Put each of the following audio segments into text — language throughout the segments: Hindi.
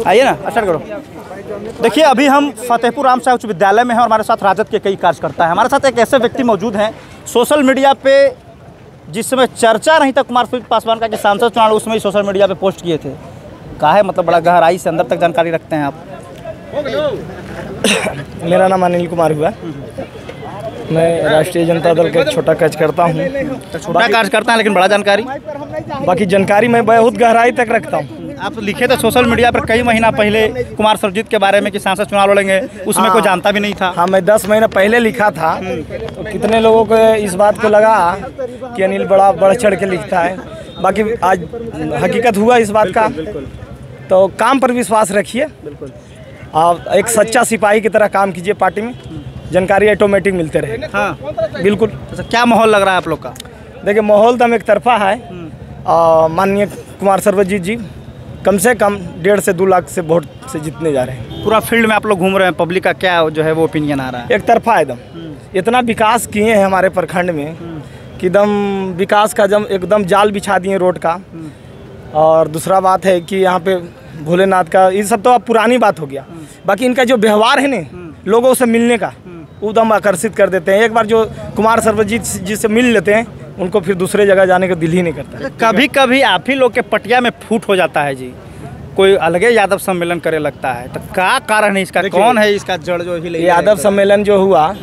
आइए ना, स्टार्ट करो। देखिए, अभी हम फतेहपुर रामसा उच्च विद्यालय में हैं और हमारे साथ राजद के कई कार्यकर्ता हैं। हमारे साथ एक ऐसे व्यक्ति मौजूद हैं, सोशल मीडिया पे जिस समय चर्चा नहीं था कुमार पासवान का कि सांसद चुनाव, उसमें ही सोशल मीडिया पे पोस्ट किए थे। कहा है, मतलब बड़ा गहराई से अंदर तक जानकारी रखते हैं आप। मेरा नाम अनिल कुमार हुआ, मैं राष्ट्रीय जनता दल का छोटा कार्यकर्ता हूँ। छोटा कार्यकर्ता है लेकिन बड़ा जानकारी, बाकी जानकारी मैं बहुत गहराई तक रखता हूँ। आप लिखे थे सोशल मीडिया पर कई महीना पहले कुमार सर्वजीत के बारे में कि सांसद चुनाव लड़ेंगे, उसमें कोई जानता भी नहीं था। हाँ, मैं 10 महीना पहले लिखा था, तो कितने लोगों को इस बात को लगा कि अनिल बड़ा बढ़ चढ़ के लिखता है। बाकी आज हकीकत हुआ इस बात का, तो काम पर विश्वास रखिए। आप एक सच्चा सिपाही की तरह काम कीजिए, पार्टी में जानकारी ऑटोमेटिक मिलते रहे। हाँ बिल्कुल। अच्छा, क्या माहौल लग रहा है आप लोग का? देखिए, माहौल तो हम एक तरफा है। माननीय कुमार सर्वजीत जी कम से कम 1.5 से 2 लाख से वोट से जीतने जा रहे हैं। पूरा फील्ड में आप लोग घूम रहे हैं, पब्लिक का क्या जो है वो ओपिनियन आ रहा है? एक तरफा एकदम। इतना विकास किए हैं हमारे प्रखंड में कि एकदम विकास का एकदम जाल बिछा दिए रोड का। और दूसरा बात है कि यहाँ पे भोलेनाथ का, ये सब तो अब पुरानी बात हो गया। बाकी इनका जो व्यवहार है ना लोगों से मिलने का, एकदम आकर्षित कर देते हैं। एक बार जो कुमार सर्वजीत जी से मिल लेते हैं, उनको फिर दूसरे जगह जाने का दिल ही नहीं करता। कभी कभी आप ही लोग के पटिया में फूट हो जाता है जी, कोई अलगे यादव सम्मेलन करे लगता है, तो क्या कारण है इसका? कौन है इसका जड़ जो ही यादव सम्मेलन जो हुआ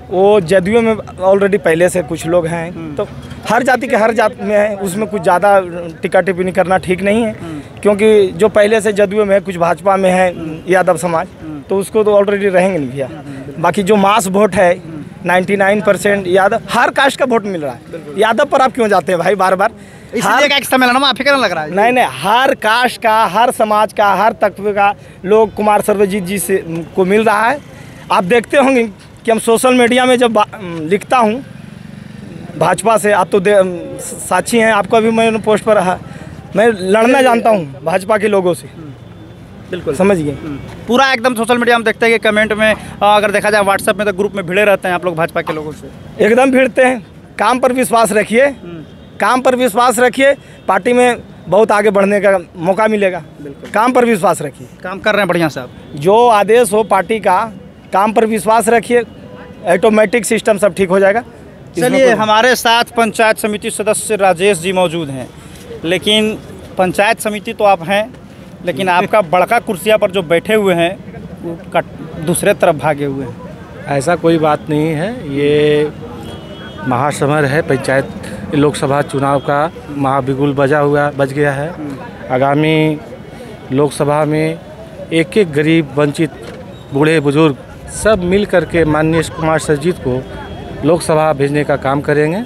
वो जदयू में ऑलरेडी पहले से कुछ लोग हैं, तो हर जाति के हर जाति में है, उसमें कुछ ज़्यादा टिक्का टिप्पणी करना ठीक नहीं है। क्योंकि जो पहले से जदयू में है, कुछ भाजपा में है यादव समाज, तो उसको तो ऑलरेडी रहेंगे नहीं भैया। बाकी जो मास वोट है 99% यादव, हर कास्ट का वोट मिल रहा है। यादव पर आप क्यों जाते हैं भाई बार बार? इसलिए का सम्मेलन आप ही करने लग रहा है? नहीं, हर कास्ट का, हर समाज का, हर तत्व का लोग कुमार सर्वजीत जी से को मिल रहा है। आप देखते होंगे कि हम सोशल मीडिया में जब लिखता हूँ भाजपा से, आप तो साक्षी हैं, आपका भी मैंने पोस्ट पर रहा, मैं लड़ना जानता हूँ भाजपा के लोगों से। बिल्कुल समझ गए। पूरा एकदम सोशल मीडिया हम देखते हैं कि कमेंट में, अगर देखा जाए व्हाट्सएप में, तो ग्रुप में भिड़े रहते हैं आप लोग भाजपा के लोगों से। एकदम भिड़ते हैं। काम पर विश्वास रखिए, काम पर विश्वास रखिए, पार्टी में बहुत आगे बढ़ने का मौका मिलेगा। काम पर विश्वास रखिए। काम कर रहे हैं बढ़िया साहब, जो आदेश हो पार्टी का, काम पर विश्वास रखिए, ऑटोमेटिक सिस्टम सब ठीक हो जाएगा। चलिए, हमारे साथ पंचायत समिति सदस्य राजेश जी मौजूद हैं, लेकिन पंचायत समिति तो आप हैं, लेकिन आपका बड़का कुर्सिया पर जो बैठे हुए हैं वो दूसरे तरफ भागे हुए हैं। ऐसा कोई बात नहीं है, ये महासमर है। पंचायत लोकसभा चुनाव का महाबिगुल बज गया है। आगामी लोकसभा में एक एक गरीब, वंचित, बूढ़े बुजुर्ग सब मिल करके माननीय कुमार सर्वजीत को लोकसभा भेजने का काम करेंगे।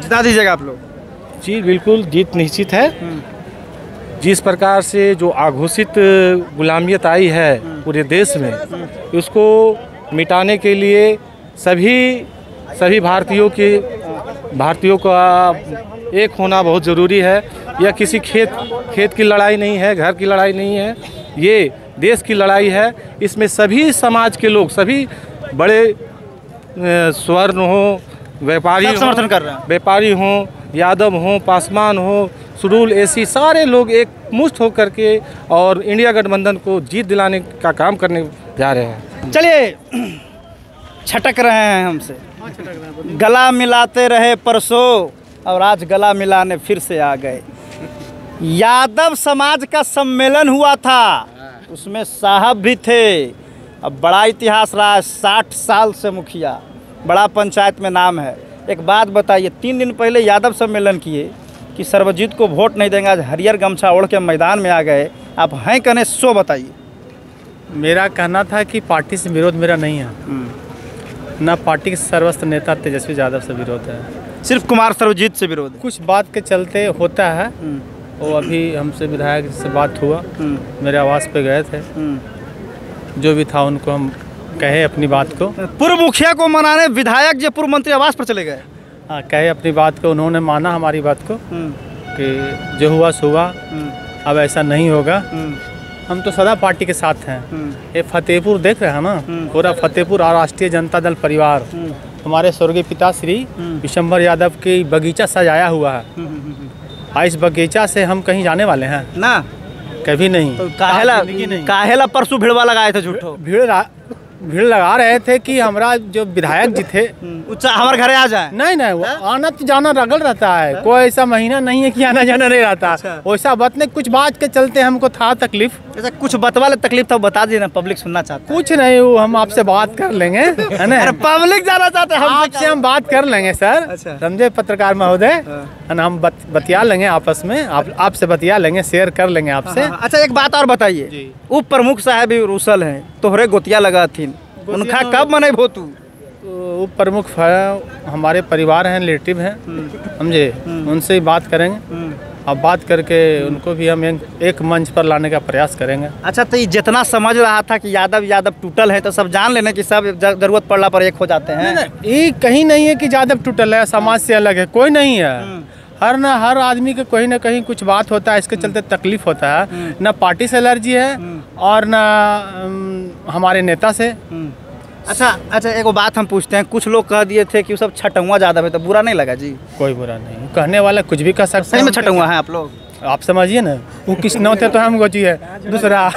जिता दीजिएगा आप लोग? जी बिल्कुल, जीत निश्चित है। जिस प्रकार से जो आघोषित गुलामियत आई है पूरे देश में, उसको मिटाने के लिए सभी भारतीयों का एक होना बहुत ज़रूरी है। यह किसी खेत की लड़ाई नहीं है, घर की लड़ाई नहीं है, ये देश की लड़ाई है। इसमें सभी समाज के लोग, सभी बड़े स्वर्ण हो, व्यापारी समर्थन कर रहे हैं। व्यापारी हों, यादव हों, पासवान हो, सुडूल, एसी, सारे लोग एक मुश्त होकर के और इंडिया गठबंधन को जीत दिलाने का काम करने जा रहे हैं। चलिए, छटक रहे हैं हमसे, गला मिलाते रहे परसों और आज गला मिलाने फिर से आ गए। यादव समाज का सम्मेलन हुआ था, उसमें साहब भी थे। अब बड़ा इतिहास रहा है, 60 साल से मुखिया, बड़ा पंचायत में नाम है। एक बात बताइए, 3 दिन पहले यादव सम्मेलन किए कि सर्वजीत को वोट नहीं देंगे, आज हरियर गमछा ओढ़ के मैदान में आ गए। आप हैं कहने सो बताइए। मेरा कहना था कि पार्टी से विरोध मेरा नहीं है, ना पार्टी के सर्वस्व नेता तेजस्वी यादव से विरोध है, सिर्फ कुमार सर्वजीत से विरोध है। कुछ बात के चलते होता है। वो अभी हमसे विधायक से बात हुआ, मेरे आवास पे गए थे, जो भी था उनको हम कहे अपनी बात को। पूर्व मुखिया को मनाने विधायक जो पूर्व मंत्री आवास पर चले गए। हाँ, कहे अपनी बात को, उन्होंने माना हमारी बात को कि जो हुआ सो हुआ, अब ऐसा नहीं होगा। हम तो सदा पार्टी के साथ हैं। ये फतेहपुर देख रहे हैं ना, पूरा फतेहपुर और राष्ट्रीय जनता दल परिवार हमारे स्वर्गीय पिता श्री विशंबर यादव की बगीचा सजाया हुआ है। इस बगीचा से हम कहीं जाने वाले हैं ना, कभी नहीं। तो काहेला परसों भिड़वा लगाए थे झूठो, भीड़ लगा रहे थे कि हमारा जो विधायक जी थे हमारे घरे आ जाए। नहीं वो आना तो जाना रगल रहता है, कोई ऐसा महीना नहीं है कि आना जाना नहीं रहता। वैसा बात नहीं, कुछ बात के चलते हमको था तकलीफ। ऐसा कुछ बतवा ले तकलीफ तो बता दी ना, पब्लिक सुनना चाहता है। कुछ नहीं, वो हम आपसे बात कर लेंगे, है ना। पब्लिक जाना चाहते हैं आपसे, हम बात कर लेंगे सर, समझे पत्रकार महोदय, है ना। हम बतिया लेंगे आपस में, आपसे बतिया लेंगे, शेयर कर लेंगे आपसे। अच्छा एक बात और बताइए, उप प्रमुख साहब भी रूसल हैं, तोहरे गोतिया लगा थी, उनका कब मने भोतू? उप प्रमुख हमारे परिवार हैं, रिलेटिव हैं, समझे, उनसे ही बात करेंगे। अब बात करके उनको भी हम एक मंच पर लाने का प्रयास करेंगे। अच्छा, तो ये जितना समझ रहा था कि यादव टूटल है, तो सब जान लेना कि सब जरूरत पड़ने पर एक हो जाते हैं। ये कहीं नहीं है कि यादव टूटल है, समाज से अलग है, कोई नहीं है। हर आदमी के कहीं ना कहीं कुछ बात होता है, इसके चलते तकलीफ होता है। न पार्टी से एलर्जी है और न हमारे नेता से। अच्छा एक बात हम पूछते हैं, कुछ लोग कह दिए थे कि वो सब छटुआ ज्यादा है, तो बुरा नहीं लगा जी? कोई बुरा नहीं, कहने वाला कुछ भी कह सकते हैं। सही में छटुआ है आप लोग? आप समझिए ना, वो किस नौ थे तो हम गोची है दूसरा।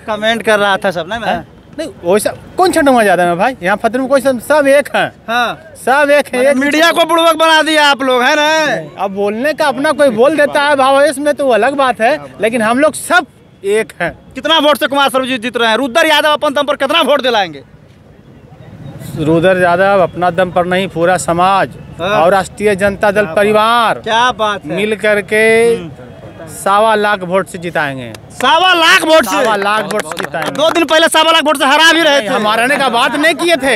कमेंट कर रहा था सब ना, मैं नहीं वैसा कौन छटुआ ज्यादा है भाई, यहाँ फतेह में कोई सब एक है। हाँ सब एक है। मीडिया को बुड़बक बना दिया आप लोग, है ना। अब बोलने का अपना कोई बोल देता है भावेश में तो वो अलग बात है, लेकिन हम लोग सब एक हैं। कितना वोट से कुमार सर्वजीत जीत रहे हैं? रुद्र यादव अपन दम पर कितना वोट दिलाएंगे? रुद्र यादव अपना दम पर नहीं, पूरा समाज और राष्ट्रीय जनता दल परिवार क्या बात है, मिल करके 1.25 लाख वोट से जिताएंगे। 1.25 लाख वोट से? 1.25 लाख वोट से जिताएंगे। 2 दिन पहले 1.25 लाख वोट से हरा भी रहे थे। हम हराने का बात नहीं किए थे।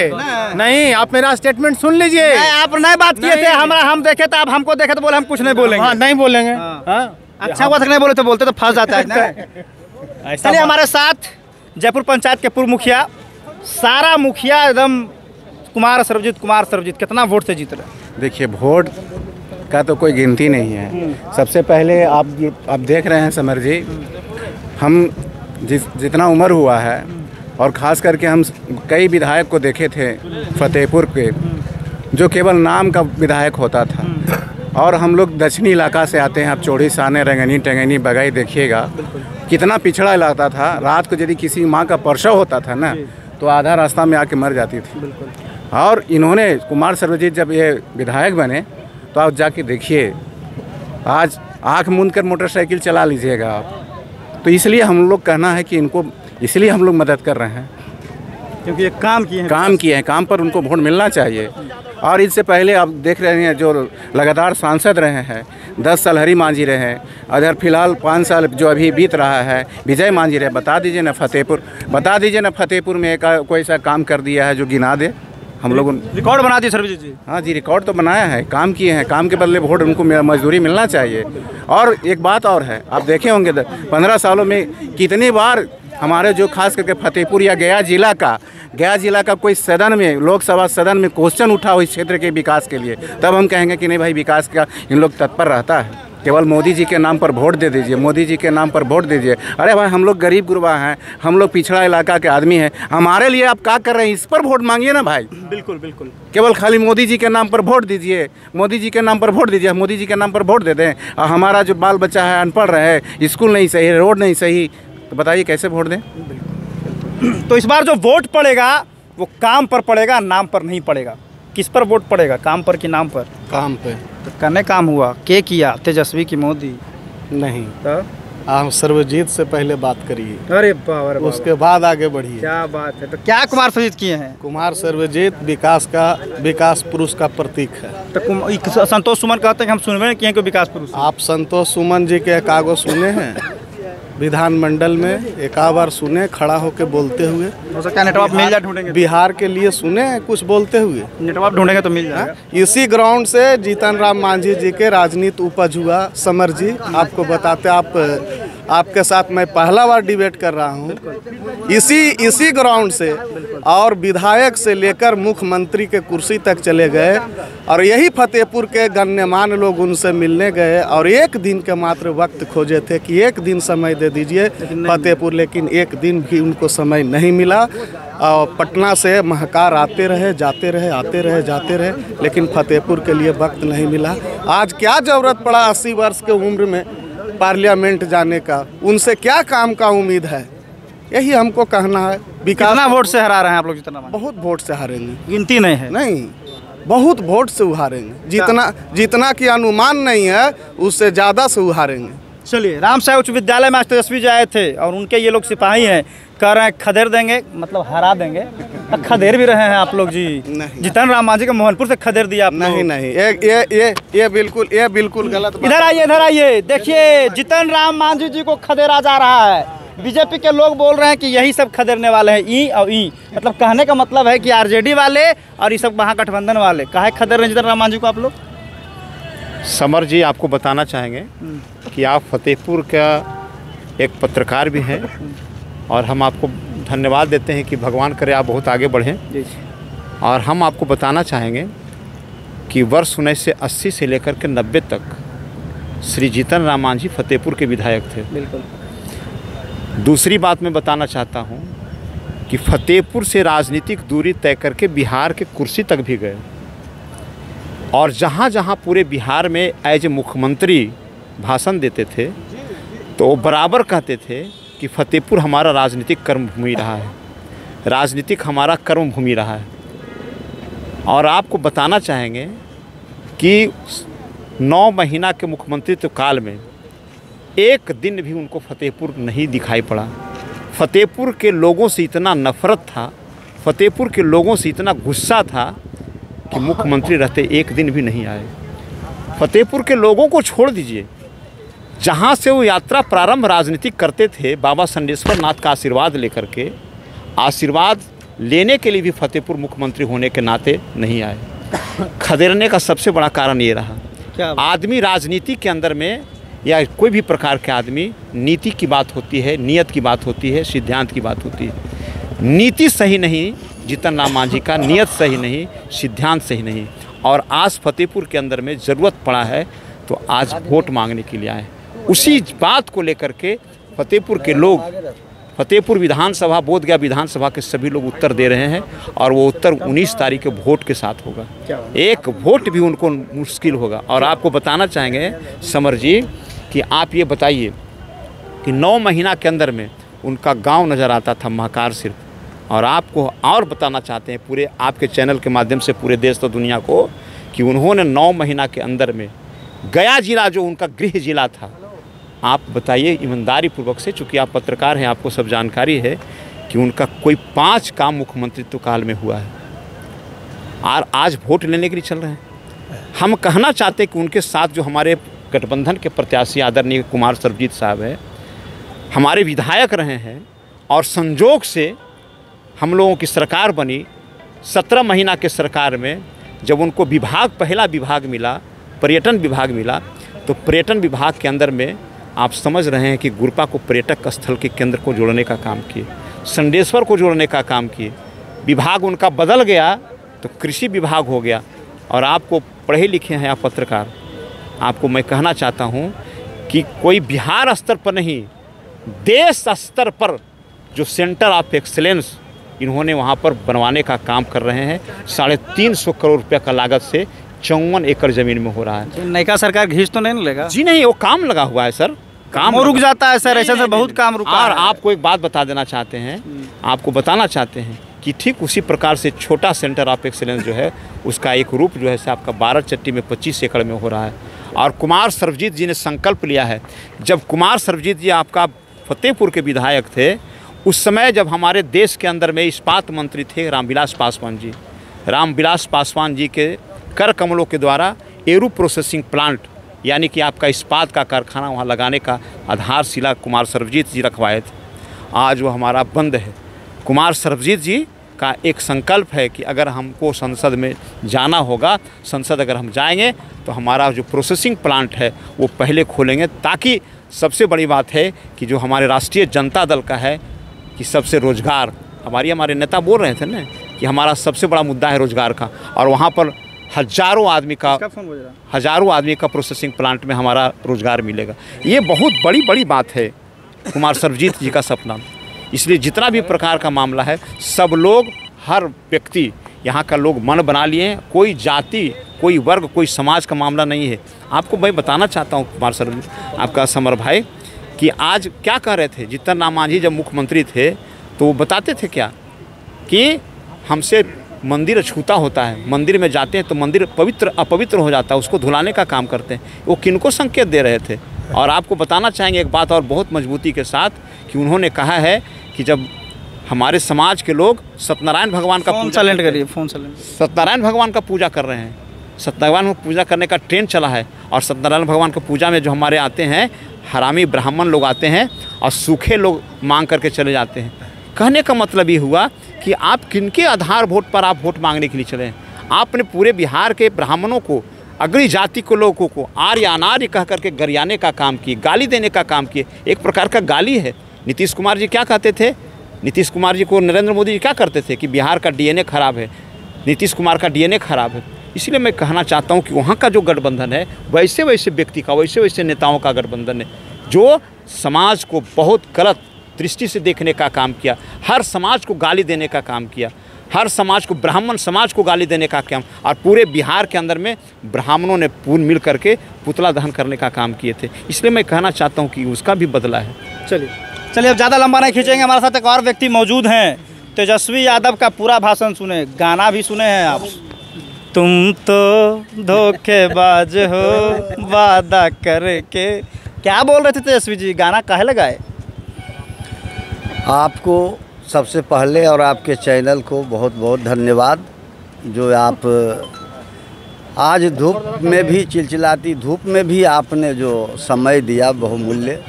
नहीं, आप मेरा स्टेटमेंट सुन लीजिए। आप नहीं बात किए थे, हम देखे तो आप हमको देखे तो बोले हम कुछ नहीं बोलेंगे। हाँ, नहीं बोलेंगे। अच्छा हुआ नहीं बोले तो बोलते तो फंस जाता है ना। चलिए, हमारे साथ जयपुर पंचायत के पूर्व मुखिया, सारा मुखिया एकदम कुमार सर्वजीत कितना वोट से जीत रहे? देखिए, वोट का तो कोई गिनती नहीं है। सबसे पहले आप देख रहे हैं समर जी, हम जितना उम्र हुआ है और ख़ास करके हम कई विधायक को देखे थे फतेहपुर के, जो केवल नाम का विधायक होता था। और हम लोग दक्षिणी इलाका से आते हैं, आप चौड़ी साने, रंगनी टेंगनी बगाई देखिएगा, कितना पिछड़ा इलाका था। रात को यदि किसी माँ का प्रसव होता था ना, तो आधा रास्ता में आके मर जाती थी। और इन्होंने, कुमार सर्वजीत जब ये विधायक बने, तो आप जाके देखिए, आज आँख मूंद कर मोटरसाइकिल चला लीजिएगा आप। तो इसलिए हम लोग कहना है कि इनको, इसलिए हम लोग मदद कर रहे हैं, क्योंकि ये काम किए हैं, काम पर उनको वोट मिलना चाहिए। और इससे पहले आप देख रहे हैं, जो लगातार सांसद रहे हैं, 10 साल हरी मांझी रहे हैं, अधर फिलहाल 5 साल जो अभी बीत रहा है विजय मांझी रहे। बता दीजिए ना फतेहपुर में कोई ऐसा काम कर दिया है जो गिना दे। हम लोग रिकॉर्ड बना दिए सर्वजीत जी। हाँ जी, रिकॉर्ड तो बनाया है, काम किए हैं, काम के बदले वोट उनको मजदूरी मिलना चाहिए। और एक बात और है, आप देखे होंगे 15 सालों में कितनी बार हमारे जो खास करके फतेहपुर या गया जिला का कोई सदन में, लोकसभा सदन में क्वेश्चन उठा हो इस क्षेत्र के विकास के लिए, तब हम कहेंगे कि नहीं भाई, विकास का इन लोग तत्पर रहता है। केवल मोदी जी के नाम पर वोट दे दीजिए, मोदी जी के नाम पर वोट दीजिए। अरे भाई, हम लोग गरीब गुरबा हैं, हम लोग पिछड़ा इलाका के आदमी हैं, हमारे लिए आप क्या कर रहे हैं, इस पर वोट मांगिए ना भाई। बिल्कुल। केवल खाली मोदी जी के नाम पर वोट दीजिए, मोदी जी के नाम पर वोट दे दें, और हमारा जो बाल बच्चा है अनपढ़ रहे, स्कूल नहीं सही, रोड नहीं सही, तो बताइए कैसे वोट दें? तो इस बार जो वोट पड़ेगा वो काम पर पड़ेगा, नाम पर नहीं पड़ेगा। किस पर वोट पड़ेगा, काम पर कि नाम पर? काम पे। तो करने काम हुआ के किया, तेजस्वी की मोदी? नहीं, तो आप सर्वजीत से पहले बात करिए, अरे बाबा, उसके बाद आगे बढ़िए। क्या बात है। तो क्या कुमार सर्वजीत किए हैं? कुमार सर्वजीत विकास पुरुष का प्रतीक है। तो संतोष सुमन कहते हैं कि हम सुनवे नहीं किए कि विकास पुरुष। आप संतोष सुमन जी के कागज सुने हैं विधानमंडल में? एक बार सुने खड़ा होकर बोलते हुए? हो सकता है नेटवर्क मिल जाए, ढूंढेंगे। बिहार के लिए सुने कुछ बोलते हुए? नेटवर्क ढूंढेंगे तो मिल जाएगा। इसी ग्राउंड से जीतन राम मांझी जी के राजनीति उपज हुआ। समर जी आपको बताते, आप आपके साथ मैं पहला बार डिबेट कर रहा हूँ इसी ग्राउंड से, और विधायक से लेकर मुख्यमंत्री के कुर्सी तक चले गए, और यही फतेहपुर के गण्यमान्य लोग उनसे मिलने गए और एक दिन के मात्र वक्त खोजे थे कि एक दिन समय दे दीजिए फतेहपुर, लेकिन एक दिन भी उनको समय नहीं मिला। और पटना से महकार आते रहे जाते रहे, आते रहे जाते रहे, लेकिन फतेहपुर के लिए वक्त नहीं मिला। आज क्या ज़रूरत पड़ा 80 वर्ष के उम्र में पार्लियामेंट जाने का, उनसे क्या काम का उम्मीद है, यही हमको कहना है। कितना वोट से हरा रहे हैं आप लोग जीतन राम मांझी? बहुत वोट से हारेंगे, गिनती नहीं है। नहीं बहुत वोट से उहारेंगे, जितना कि अनुमान नहीं है उससे ज़्यादा से उहारेंगे। चलिए, रामसाई उच्च विद्यालय में आज तेजस्वी जी आए थे और उनके ये लोग सिपाही हैं, कह रहे हैं खदेड़ देंगे, मतलब हरा देंगे। खदेड़ भी रहे हैं आप लोग जी। नहीं। जीतन राम मांझी को मोहनपुर से खदेड़ दिया आप लोग। नहीं, ये बिल्कुल गलत बात। इधर आइए, देखिए जीतन राम मांझी जी को खदेड़ा जा रहा है। बीजेपी के लोग बोल रहे हैं कि यही सब खदेड़ने वाले हैं, ई और ई, मतलब कहने का मतलब है कि आरजेडी वाले और ये सब महागठबंधन वाले। काहे खदेड़ रहे हैं जीतन राम मांझी को आप लोग? समर जी, आपको बताना चाहेंगे कि आप फतेहपुर का एक पत्रकार भी हैं, और हम आपको धन्यवाद देते हैं कि भगवान करे आप बहुत आगे बढ़ें। और हम आपको बताना चाहेंगे कि वर्ष 1980 से लेकर के 90 तक श्री जीतन राम मांझी फतेहपुर के विधायक थे। बिल्कुल। दूसरी बात मैं बताना चाहता हूं कि फतेहपुर से राजनीतिक दूरी तय करके बिहार के कुर्सी तक भी गए, और जहां जहां पूरे बिहार में एज ए मुख्यमंत्री भाषण देते थे तो वो बराबर कहते थे कि फतेहपुर हमारा राजनीतिक कर्मभूमि रहा है, राजनीतिक हमारा कर्मभूमि रहा है। और आपको बताना चाहेंगे कि 9 महीना के मुख्यमंत्रित्व काल में एक दिन भी उनको फतेहपुर नहीं दिखाई पड़ा। फतेहपुर के लोगों से इतना नफरत था, फतेहपुर के लोगों से इतना गुस्सा था कि मुख्यमंत्री रहते एक दिन भी नहीं आए। फतेहपुर के लोगों को छोड़ दीजिए, जहाँ से वो यात्रा प्रारंभ राजनीतिक करते थे, बाबा संडेश्वर नाथ का आशीर्वाद लेकर के, आशीर्वाद लेने के लिए भी फतेहपुर मुख्यमंत्री होने के नाते नहीं आए। खदेड़ने का सबसे बड़ा कारण ये रहा। आदमी राजनीति के अंदर में या कोई भी प्रकार के आदमी, नीति की बात होती है, नियत की बात होती है, सिद्धांत की बात होती है। नीति सही नहीं जीतन राम मांझी का, नियत सही नहीं, सिद्धांत सही नहीं, और आज फतेहपुर के अंदर में ज़रूरत पड़ा है तो आज वोट मांगने के लिए आए। उसी बात को लेकर के फतेहपुर के लोग, फतेहपुर विधानसभा, बोधगया विधानसभा के सभी लोग उत्तर दे रहे हैं, और वो उत्तर 19 तारीख के वोट के साथ होगा। एक वोट भी उनको मुश्किल होगा। और आपको बताना चाहेंगे समर जी कि आप ये बताइए कि 9 महीना के अंदर में उनका गांव नज़र आता था, महकार सिर्फ। और आपको और बताना चाहते हैं पूरे आपके चैनल के माध्यम से पूरे देश तो दुनिया को, कि उन्होंने 9 महीना के अंदर में गया जिला जो उनका गृह जिला था, आप बताइए ईमानदारी पूर्वक से, चूँकि आप पत्रकार हैं, आपको सब जानकारी है कि उनका कोई 5 काम मुख्यमंत्रित्व काल में हुआ है, और आज वोट लेने के लिए चल रहे हैं। हम कहना चाहते हैं कि उनके साथ जो हमारे गठबंधन के प्रत्याशी आदरणीय कुमार सर्वजीत साहब है, हमारे विधायक रहे हैं, और संजोग से हम लोगों की सरकार बनी। 17 महीना के सरकार में जब उनको विभाग, पहला विभाग मिला, पर्यटन विभाग मिला, तो पर्यटन विभाग के अंदर में आप समझ रहे हैं कि गुरपा को पर्यटक स्थल के केंद्र को जोड़ने का काम किए, संडेश्वर को जोड़ने का काम किए। विभाग उनका बदल गया तो कृषि विभाग हो गया। और आपको पढ़े लिखे हैं आप पत्रकार, आपको मैं कहना चाहता हूं कि कोई बिहार स्तर पर नहीं, देश स्तर पर जो सेंटर ऑफ एक्सीलेंस इन्होंने वहां पर बनवाने का काम कर रहे हैं। 350 करोड़ रुपये का लागत से 54 एकड़ ज़मीन में हो रहा है। नयका सरकार घींच तो नहीं लेगा जी? नहीं, वो काम लगा हुआ है सर, काम रुक जाता है सर, ऐसे से बहुत काम रुका। और आपको एक बात बता देना चाहते हैं, आपको बताना चाहते हैं कि ठीक उसी प्रकार से छोटा सेंटर ऑफ एक्सीलेंस जो है, उसका एक रूप जो है से आपका 12 चट्टी में 25 एकड़ में हो रहा है। और कुमार सर्वजीत जी ने संकल्प लिया है, जब कुमार सर्वजीत जी आपका फतेहपुर के विधायक थे, उस समय जब हमारे देश के अंदर में इस्पात मंत्री थे रामविलास पासवान जी, रामविलास पासवान जी के कर कमलों के द्वारा एरू प्रोसेसिंग प्लांट, यानी कि आपका इस्पात का कारखाना वहाँ लगाने का आधारशिला कुमार सर्वजीत जी रखवाए थे। आज वो हमारा बंद है। कुमार सर्वजीत जी का एक संकल्प है कि अगर हमको संसद में जाना होगा, संसद अगर हम जाएंगे तो हमारा जो प्रोसेसिंग प्लांट है वो पहले खोलेंगे, ताकि सबसे बड़ी बात है कि जो हमारे राष्ट्रीय जनता दल का है कि सबसे रोजगार, हमारे नेता बोल रहे थे ना कि हमारा सबसे बड़ा मुद्दा है रोजगार का, और वहाँ पर हजारों आदमी का प्रोसेसिंग प्लांट में हमारा रोजगार मिलेगा। ये बहुत बड़ी बात है कुमार सर्वजीत जी का सपना। इसलिए जितना भी प्रकार का मामला है, सब लोग, हर व्यक्ति यहाँ का लोग मन बना लिए हैं। कोई जाति, कोई वर्ग, कोई समाज का मामला नहीं है। आपको मैं बताना चाहता हूँ कुमार सर्वजीत, आपका समर भाई, कि आज क्या कह रहे थे जीतन राम मांझी जब मुख्यमंत्री थे तो वो बताते थे क्या कि हमसे मंदिर छूता होता है, मंदिर में जाते हैं तो मंदिर अपवित्र हो जाता है, उसको धुलाने का काम करते हैं। वो किनको संकेत दे रहे थे? और आपको बताना चाहेंगे एक बात और बहुत मजबूती के साथ कि उन्होंने कहा है कि जब हमारे समाज के लोग सत्यनारायण भगवान का सत्यनारायण भगवान का पूजा कर रहे हैं, सत्यनारायण पूजा करने का ट्रेंड चला है, और सत्यनारायण भगवान की पूजा में जो हमारे आते हैं हरामी ब्राह्मण लोग आते हैं और सूखे लोग मांग करके चले जाते हैं। कहने का मतलब ये हुआ कि आप किनके आधार वोट पर आप वोट मांगने के लिए चले हैं? आपने पूरे बिहार के ब्राह्मणों को, अग्री जाति को, लोगों को आर्य अनार्य कह करके गरियाने का काम किए, गाली देने का काम किए। एक प्रकार का गाली है। नीतीश कुमार जी क्या कहते थे? नीतीश कुमार जी को नरेंद्र मोदी जी क्या करते थे कि बिहार का डीएनए खराब है, नीतीश कुमार का डीएनए खराब है। इसलिए मैं कहना चाहता हूँ कि वहाँ का जो गठबंधन है वैसे व्यक्ति का, वैसे नेताओं का गठबंधन है जो समाज को बहुत गलत दृष्टि से देखने का काम किया, हर समाज को गाली देने का काम किया, हर समाज को, ब्राह्मण समाज को गाली देने का काम, और पूरे बिहार के अंदर में ब्राह्मणों ने पूर्ण मिल करके पुतला दहन करने का काम किए थे। इसलिए मैं कहना चाहता हूँ कि उसका भी बदला है। चलिए अब ज़्यादा लंबा नहीं खींचेंगे। हमारे साथ एक और व्यक्ति मौजूद हैं, तेजस्वी यादव का पूरा भाषण सुने, गाना भी सुने हैं आप। तुम तो धोखेबाज हो वादा करके, क्या बोल रहे थे तेजस्वी जी? गाना काहे लगाए? आपको सबसे पहले और आपके चैनल को बहुत बहुत धन्यवाद, जो आप आज धूप में भी, चिलचिलाती धूप में भी आपने जो समय दिया बहुमूल्य,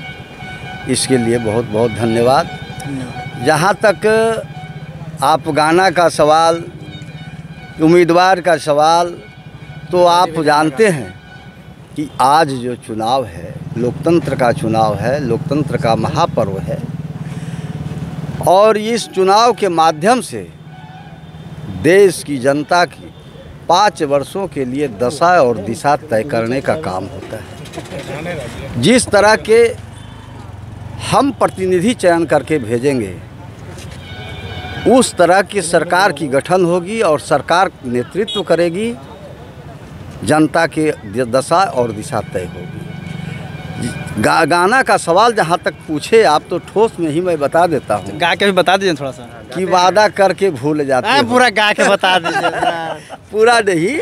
इसके लिए बहुत बहुत धन्यवाद। जहाँ तक आप गाना का सवाल, उम्मीदवार का सवाल, तो आप जानते हैं कि आज जो चुनाव है, लोकतंत्र का चुनाव है, लोकतंत्र का महापर्व है, और इस चुनाव के माध्यम से देश की जनता की 5 वर्षों के लिए दशा और दिशा तय करने का काम होता है। जिस तरह के हम प्रतिनिधि चयन करके भेजेंगे, उस तरह की सरकार की गठन होगी और सरकार नेतृत्व करेगी, जनता के दशा और दिशा तय होगी। गाना का सवाल जहाँ तक पूछे आप, तो ठोस में ही मैं बता देता हूँ। गा के भी बता दीजिए थोड़ा सा। कि वादा करके भूल जाते हैं। पूरा गा के बता दीजिए। पूरा नहीं,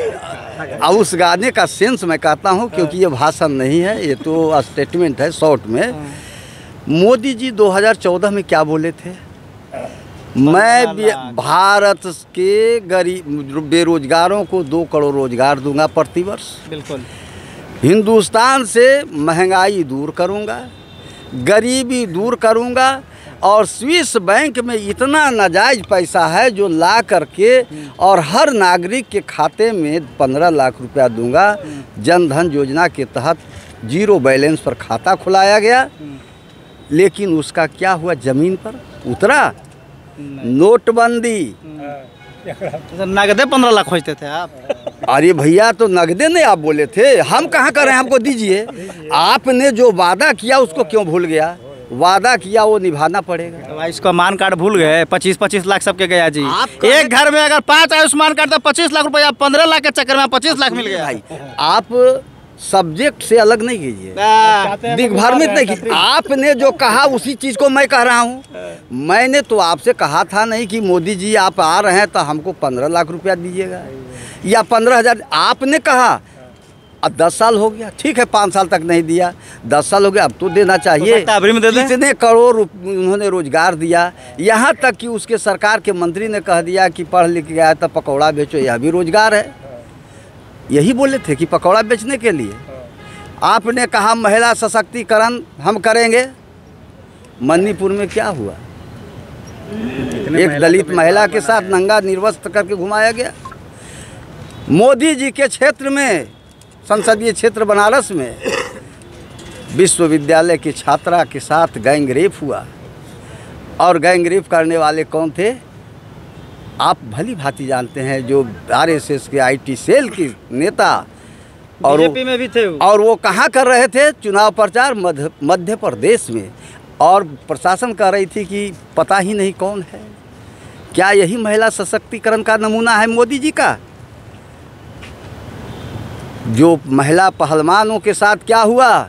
और उस गाने का सेंस मैं कहता हूँ, क्योंकि ये भाषण नहीं है, ये तो स्टेटमेंट है शॉर्ट में। मोदी जी 2014 में क्या बोले थे? मैं भारत के गरीब बेरोजगारों को 2 करोड़ रोजगार दूंगा प्रतिवर्ष। बिल्कुल। हिंदुस्तान से महंगाई दूर करूंगा, गरीबी दूर करूंगा, और स्विस बैंक में इतना नाजायज पैसा है जो ला करके और हर नागरिक के खाते में 15 लाख रुपया दूंगा। जन धन योजना के तहत 0 बैलेंस पर खाता खुलाया गया, लेकिन उसका क्या हुआ? ज़मीन पर उतरा। नोटबंदी, नगदे 15 लाख खोजते थे आप। अरे भैया, तो नगदे नहीं आप बोले थे, हम कहाँ कर रहे हैं, हमको दीजिए। आपने जो वादा किया उसको क्यों भूल गया? वादा किया वो निभाना पड़ेगा। तो भाई इसको मान कार्ड भूल गए। 25-25 लाख सबके गया जी। एक घर में अगर 5 आयुष्मान कार्ड, तो 25 लाख रुपया, 15 लाख के चक्कर में 25 लाख मिल गया। भाई आप सब्जेक्ट से अलग नहीं कीजिए, दिग्भ्रमित नहीं कीजिए। आपने जो कहा उसी चीज़ को मैं कह रहा हूँ। मैंने तो आपसे कहा था नहीं कि मोदी जी आप आ रहे हैं तो हमको 15 लाख रुपया दीजिएगा या 15,000। आपने कहा, अब 10 साल हो गया, ठीक है 5 साल तक नहीं दिया, 10 साल हो गया, अब तो देना चाहिए। कितने करोड़ उन्होंने रोजगार दिया, यहाँ तक कि उसके सरकार के मंत्री ने कह दिया कि पढ़ लिख गया तो पकौड़ा बेचो, यह भी रोजगार है। यही बोले थे कि पकौड़ा बेचने के लिए। आपने कहा महिला सशक्तिकरण हम करेंगे। मणिपुर में क्या हुआ? एक दलित महिला के साथ नंगा निर्वस्त्र करके घुमाया गया। मोदी जी के क्षेत्र में, संसदीय क्षेत्र बनारस में, विश्वविद्यालय की छात्रा के साथ गैंग रेप हुआ, और गैंग रेप करने वाले कौन थे आप भली भांति जानते हैं, जो आरएसएस के आईटी सेल के नेता, और बीजेपी में भी थे वो। और वो कहाँ कर रहे थे चुनाव प्रचार मध्य प्रदेश में, और प्रशासन कह रही थी कि पता ही नहीं कौन है। क्या यही महिला सशक्तिकरण का नमूना है मोदी जी का? जो महिला पहलवानों के साथ क्या हुआ,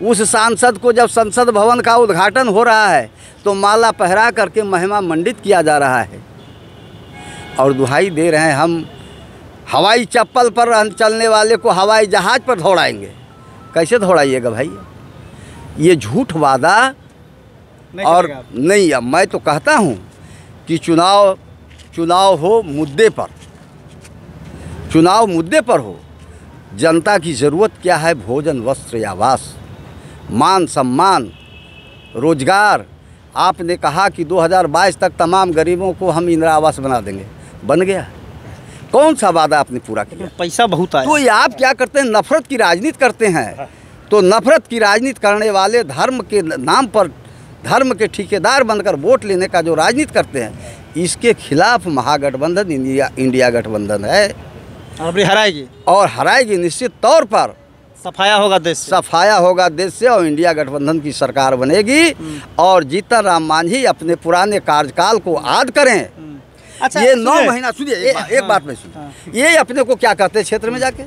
उस सांसद को जब संसद भवन का उद्घाटन हो रहा है तो माला पहरा करके महिमा मंडित किया जा रहा है, और दुहाई दे रहे हैं हम हवाई चप्पल पर चलने वाले को हवाई जहाज़ पर दौड़ाएंगे। कैसे दौड़ाइएगा भाई? ये झूठ वादा और नहीं। अब मैं तो कहता हूँ कि चुनाव हो मुद्दे पर, चुनाव मुद्दे पर हो। जनता की ज़रूरत क्या है? भोजन, वस्त्र, आवास, मान सम्मान, रोजगार। आपने कहा कि 2022 तक तमाम गरीबों को हम इंदिरा आवास बना देंगे, बन गया? कौन सा वादा आपने पूरा किया? पैसा बहुत आया। तो ये आप क्या करते हैं? नफरत की राजनीति करते हैं। तो नफरत की राजनीति करने वाले धर्म के नाम पर धर्म के ठेकेदार बनकर वोट लेने का जो राजनीति करते हैं, इसके खिलाफ महागठबंधन इंडिया गठबंधन है, और हराएगी, और हराएगी निश्चित तौर पर। सफाया होगा देश से। सफाया होगा देश से, और इंडिया गठबंधन की सरकार बनेगी, और जीतन राम मांझी अपने पुराने कार्यकाल को याद करें। अच्छा, ये 9 महीना सुनिए, एक बात में सुनिए, ये अपने को क्या कहते हैं क्षेत्र में जाके,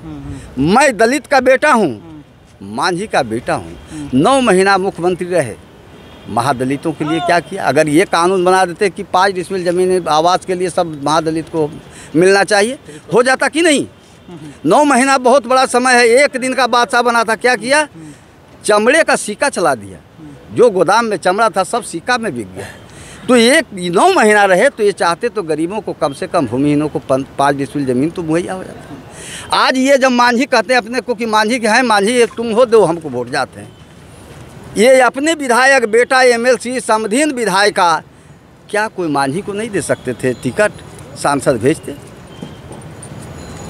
मैं दलित का बेटा हूँ, मांझी का बेटा हूँ, 9 महीना मुख्यमंत्री रहे, महादलितों के लिए क्या किया? अगर ये कानून बना देते कि 5 डिसमिल जमीन आवास के लिए सब महादलित को मिलना चाहिए, हो जाता कि नहीं? 9 महीना बहुत बड़ा समय है। एक दिन का बादशाह बना था, क्या किया? चमड़े का सिक्का चला दिया, जो गोदाम में चमड़ा था सब सिक्का में बिक गया। तो एक 9 महीना रहे तो ये चाहते तो गरीबों को कम से कम, भूमिहीनों को 5 डिसमिल ज़मीन तो मुहैया हो जाता। आज ये जब मांझी कहते हैं अपने को कि मांझी के हैं, मांझी तुम हो, दो हमको वोट जाते हैं, ये अपने विधायक बेटा एमएलसी समधीन विधायका, क्या कोई मांझी को नहीं दे सकते थे टिकट? सांसद भेजते।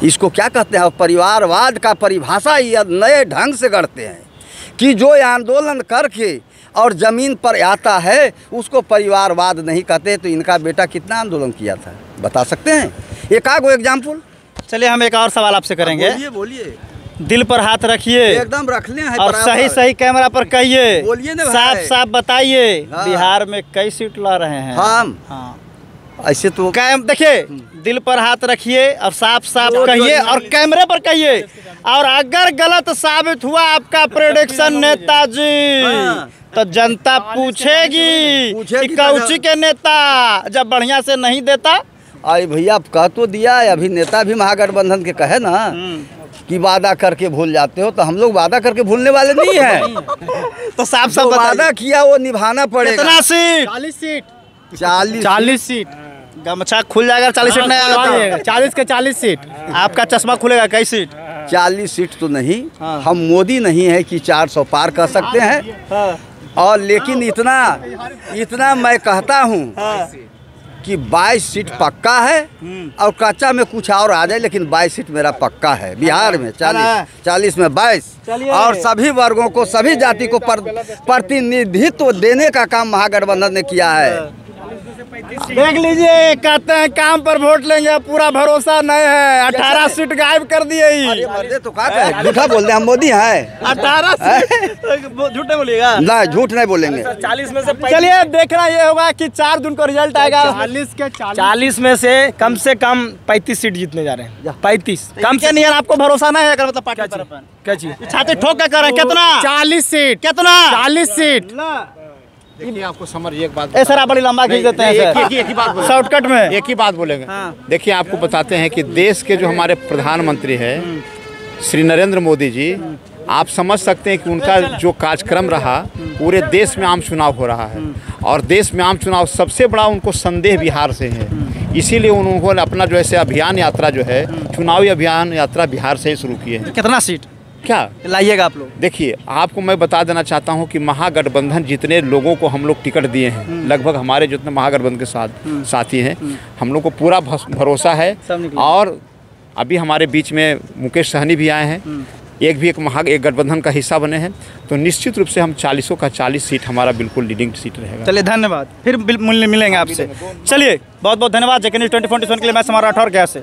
इसको क्या कहते हैं? परिवारवाद का परिभाषा ये नए ढंग से गढ़ते हैं कि जो आंदोलन करके और ज़मीन पर आता है उसको परिवारवाद नहीं कहते। तो इनका बेटा कितना आंदोलन किया था, बता सकते हैं? एक आगो एग्जाम्पल। चलिए हम एक और सवाल आपसे करेंगे। बोलिए। दिल पर हाथ रखिए, एकदम रखने हैं, और सही सही कैमरा पर कहिए, बोलिए ना, साफ साफ बताइए। हाँ। बिहार में कई सीट ला रहे हैं हम? हाँ। ऐसे तो देखिए, दिल पर हाथ रखिए और साफ साफ कहिए, और कैमरे पर कहिए। और अगर गलत साबित हुआ आपका प्रेडिक्शन नेताजी, हाँ। तो जनता पूछेगी कि कौची के नेता जब बढ़िया से नहीं देता। अरे भैया कह तो दिया है, अभी नेता भी महागठबंधन के कहे ना कि वादा करके भूल जाते हो, तो हम लोग वादा करके भूलने वाले नहीं हैं। तो साफ साफ वादा किया वो निभाना पड़ेगा। कितना सीट? 40 सीट। 40 सीट। गमछा खुल जाएगा, 40 सीट नहीं आएगा। 40 के 40 सीट। आपका चश्मा खुलेगा, कई सीट? 40 सीट तो नहीं, हम मोदी नहीं है कि 400 पार कर सकते हैं। और लेकिन इतना मैं कहता हूँ कि 22 सीट पक्का है, और कच्चा में कुछ और आ जाए, लेकिन 22 सीट मेरा पक्का है बिहार में। 40 में 22, और सभी वर्गों को, सभी जाति को प्रतिनिधित्व देने का काम महागठबंधन ने किया है। देख लीजिए, कहते हैं काम पर वोट लेंगे, पूरा भरोसा नहीं है। 18 सीट गायब कर दिए। तो क्या झूठा बोल रहे, हम मोदी हैं? 18 सीट झूठ नहीं बोलिएगा। ना, झूठ नहीं बोलेंगे। 40 में से चलिए देखना ये होगा कि 4 जून को रिजल्ट आएगा। 40 में से कम 35 सीट जीतने जा रहे हैं। 35 कम से नहीं है, आपको भरोसा नहीं है? अगर मतलब पार्टी तरफ है क्या चीज छाती ठोक के कर रहे हैं। कितना? 40 सीट। कितना? 40 सीट। देखिए आपको समझ एक बात ए सर, आप बड़ी लंबा खींच देते हैं सर। एक ही बात बोलेंगे, शॉर्टकट में एक ही बात बोलेंगे। देखिए आपको बताते हैं कि देश के जो हमारे प्रधानमंत्री हैं श्री नरेंद्र मोदी जी, आप समझ सकते हैं कि उनका जो कार्यक्रम रहा, पूरे देश में आम चुनाव हो रहा है, और देश में आम चुनाव सबसे बड़ा उनको संदेह बिहार से है। इसीलिए उन्होंने अपना जो ऐसे अभियान यात्रा जो है, चुनावी अभियान यात्रा बिहार से ही शुरू किए हैं। कितना सीट क्या लाइएगा आप लोग? देखिए आपको मैं बता देना चाहता हूं कि महागठबंधन जितने लोगों को हम लोग टिकट दिए हैं, लगभग हमारे जितने महागठबंधन के साथी हैं, हम लोग को पूरा भरोसा है। और अभी हमारे बीच में मुकेश सहनी भी आए हैं, एक भी एक गठबंधन का हिस्सा बने हैं, तो निश्चित रूप से हम 40 का 40 सीट हमारा बिल्कुल लीडिंग सीट रहेगा। चलिए धन्यवाद, फिर मिलेंगे आपसे। चलिए बहुत बहुत धन्यवाद। जेके न्यूज़ 24/7 के लिए मैं समार राठौर गया से।